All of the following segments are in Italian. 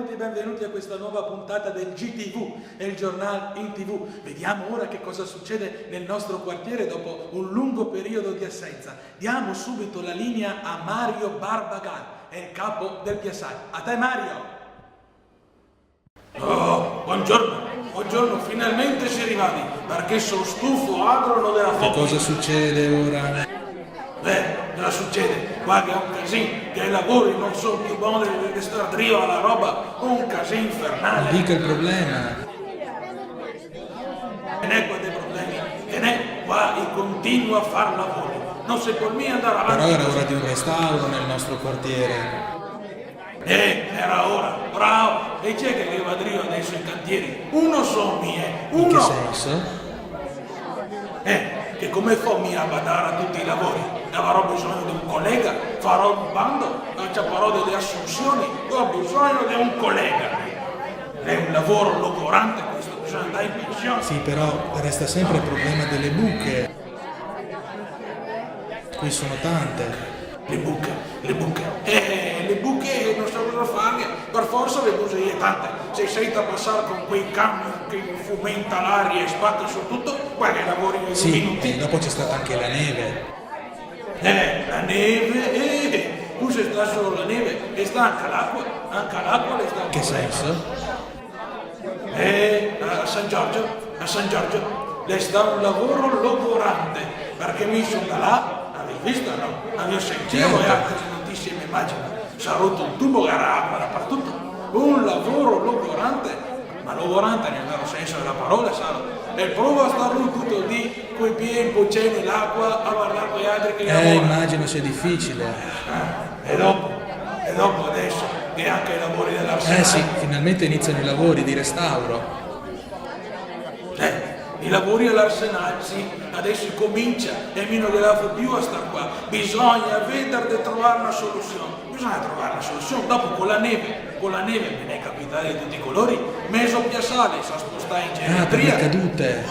benvenuti a questa nuova puntata del GTV, il giornale in TV. Vediamo ora che cosa succede nel nostro quartiere dopo un lungo periodo di assenza. Diamo subito la linea a Mario Barbagal, è il capo del Piazzale. A te Mario! Oh, buongiorno, finalmente si arrivati, perché sono stufo, agro, non della Che cosa succede ora? Cosa succede? Qua che è un casino, che i lavori non sono più buoni, che sta arriva la roba, un casino infernale. Dica il problema. Non è qua dei problemi, che ne qua e continua a far lavori. Non si può mica andare avanti. Però era ora di un restauro nel nostro quartiere. Era ora, bravo. E c'è che va adesso in cantieri? Uno sono mie, In uno. che senso? Che come fa a badare a tutti i lavori? Avrò bisogno di un collega, farò un bando, c'è parole di assunzioni, ho bisogno di un collega. È un lavoro logorante questo, bisogna andare in pensione. Sì, però resta sempre il problema delle buche. Qui sono tante. Le buche non so cosa fare, per forza le bugie tante. Se sei da passare con quei camion che fumenta l'aria e spacca su tutto, guarda lavori nei Sì, minuti. e dopo c'è stata anche la neve. La neve, tu sei sta solo la neve e sta anche l'acqua le sta. Che senso? A San Giorgio, le sta un lavoro logorante, perché mi sono da là. L'hai visto, no? Avevo sentito Certo. e anche tantissime immagini. Si è rotto un tubo che era acqua dappertutto. Un lavoro logorante, ma logorante nel vero senso della parola, sa? E prova a stare lì tutto lì, coi piedi in pucciani nell'acqua, a guardare quegli altri che lavorano. Immagino sia difficile. E dopo adesso, che anche i lavori dell'arsenale. Sì, finalmente iniziano i lavori di restauro. I lavori all'arsenale, sì, adesso comincia e meno che la fa più a star qua. Bisogna vedere di trovare una soluzione. Dopo con la neve me ne è capitata di tutti i colori, meso Piazzale si sposta in Per le geometria. cadute.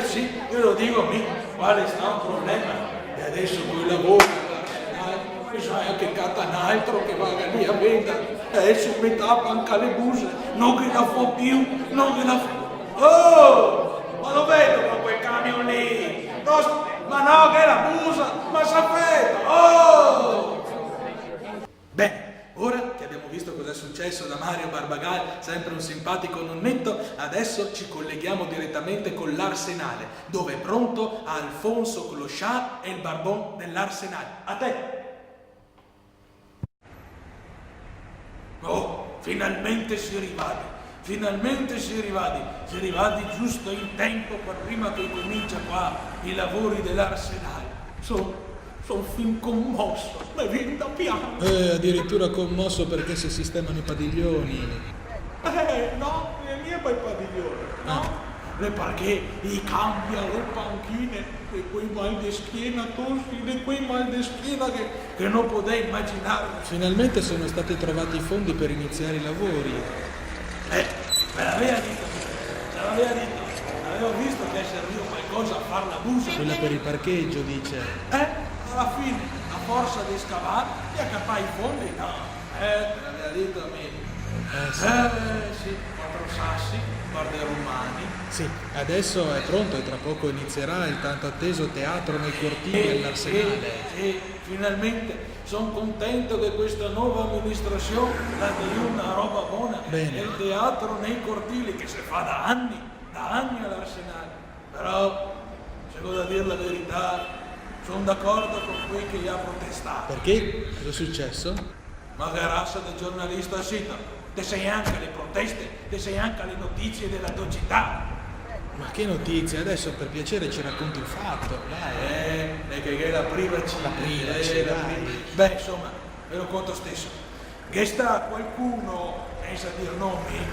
Sì, io lo dico a me, quale sta un problema. E adesso con i lavori all'arsenale bisogna che cata un altro che vada lì a vendere. E adesso mi tappa anche le buse, non che la fa più, non che la fa. Oh, ma lo vedo con quel camion lì? Ma no, che è la busa, ma sapete, oh! Bene, ora che abbiamo visto cosa è successo da Mario Barbagal, sempre un simpatico nonnetto, adesso ci colleghiamo direttamente con l'Arsenale, dove è pronto Alfonso Clochard e il barbon dell'Arsenale. A te! Oh, finalmente si è arrivati giusto in tempo per prima che comincia qua i lavori dell'Arsenale. Sono fin commosso, mi viene da piangere. Addirittura commosso perché si sistemano i padiglioni. No, le mie bei padiglioni, no? Perché i cambia le panchine e quei mal di schiena tossi, e quei mal di schiena che non potrei immaginare. Finalmente sono stati trovati i fondi per iniziare i lavori. Me l'aveva detto, avevo visto che serviva qualcosa a far la busa. Quella per il parcheggio, dice. Alla fine, a forza di scavare, ti accappai i fondi? No, me l'aveva detto a me. Sì, 4 sassi, guarda i romani. Sì, adesso è pronto e tra poco inizierà il tanto atteso teatro nei cortili all'Arsenale. Finalmente sono contento che questa nuova amministrazione dà di una roba buona. Bene. È il teatro nei cortili che si fa da anni all'Arsenale. Però, se devo dire la verità, sono d'accordo con quei che gli ha protestato. Perché? Cosa è successo? Ma che razza di giornalista sito? Te sei anche alle proteste, te sei anche alle notizie della tua città. Ma che notizie? Adesso per piacere ci racconti il fatto, dai. E che è la privacy. dai. Beh, insomma, ve lo conto stesso. Che sta qualcuno, senza dir nomi,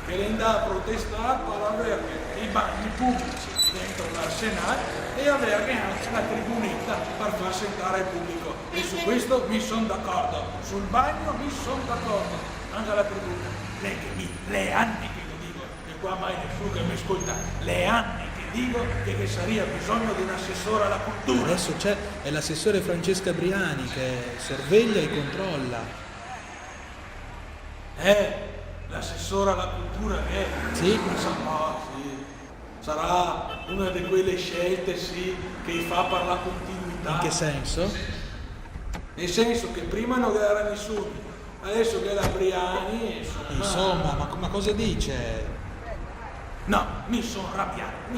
che le andà a protestare per avere i bagni pubblici dentro l'Arsenale e averne anche la tribunetta per far sentare il pubblico. E su questo mi sono d'accordo. Sul bagno mi sono d'accordo. Anche la tribuna. Le anni che lo dico, e qua mai nessuno che mi ascolta, le anni che dico che sarebbe bisogno di un assessore alla cultura. Adesso è l'assessore Francesca Briani che sorveglia e controlla. L'assessore alla cultura che Sì. Sarà una di quelle scelte, sì, che fa per la continuità. In che senso? Nel senso che prima non era nessuno, adesso che era Briani, Insomma, ma cosa dice? No, mi sono arrabbiato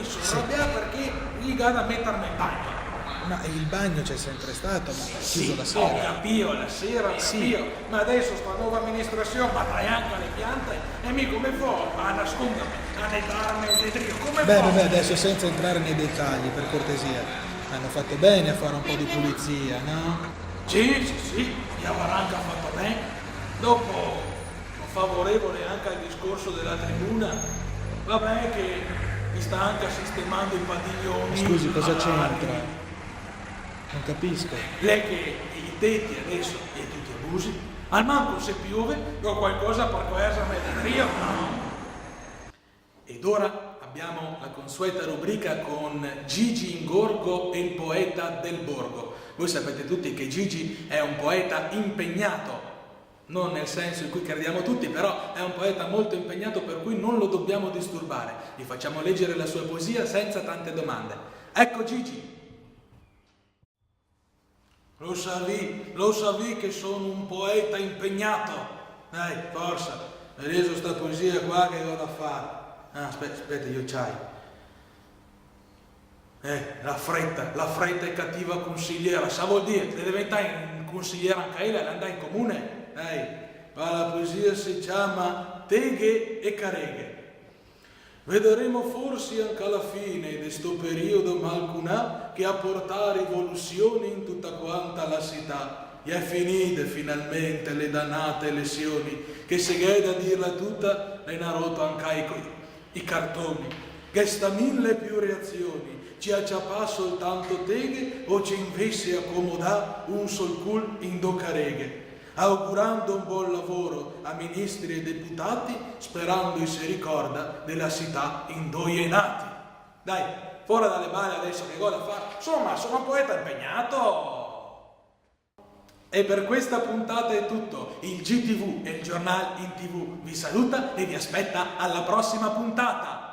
perché gli da mettermi in bagno. Ma il bagno c'è sempre stato, ma è chiuso la Ho sera. capito, la sera, ma adesso sta nuova amministrazione ma anche le piante e mi come fa a nascondermi, a nettarmi il vetrio, come fa? Beh, adesso senza entrare nei dettagli, per cortesia. Hanno fatto bene a fare un po' di pulizia, no? Sì, gli avrà anche fatto bene. Dopo, favorevole anche al discorso della tribuna, vabbè che mi sta anche sistemando i padiglioni. Scusi, cosa c'entra? Non capisco. Lei che i tetti adesso e tutti abusi, al manco se piove o qualcosa per coesame del rio, no? Ed ora abbiamo la consueta rubrica con Gigi Ingorgo e il poeta del borgo. Voi sapete tutti che Gigi è un poeta impegnato, non nel senso in cui crediamo tutti, però è un poeta molto impegnato per cui non lo dobbiamo disturbare. Gli facciamo leggere la sua poesia senza tante domande. Ecco Gigi. Lo sapevi che sono un poeta impegnato? Forza, hai reso sta poesia qua che ho da fare. Aspetta, io c'hai. La fretta è cattiva consigliera, sa vuol dire, deve diventare un consigliere anche lei, andare in comune. Ma la poesia si chiama Teghe e Careghe. Vedremo forse anche alla fine di sto periodo malcunà che a portare rivoluzioni in tutta quanta la città. E è finite finalmente le dannate lezioni, che se ghè da dirla tutta, ne ha rotto anche i cartoni. Che sta mille più reazioni, ci acciappa soltanto teghe o ci invece accomodà un sol cul in do careghe. Augurando un buon lavoro a ministri e deputati, sperando si ricorda della città indoienati. Dai, fuori dalle balle adesso che cosa fa? Insomma, sono un poeta impegnato. E per questa puntata è tutto. Il GTV e il giornale in TV vi saluta e vi aspetta alla prossima puntata.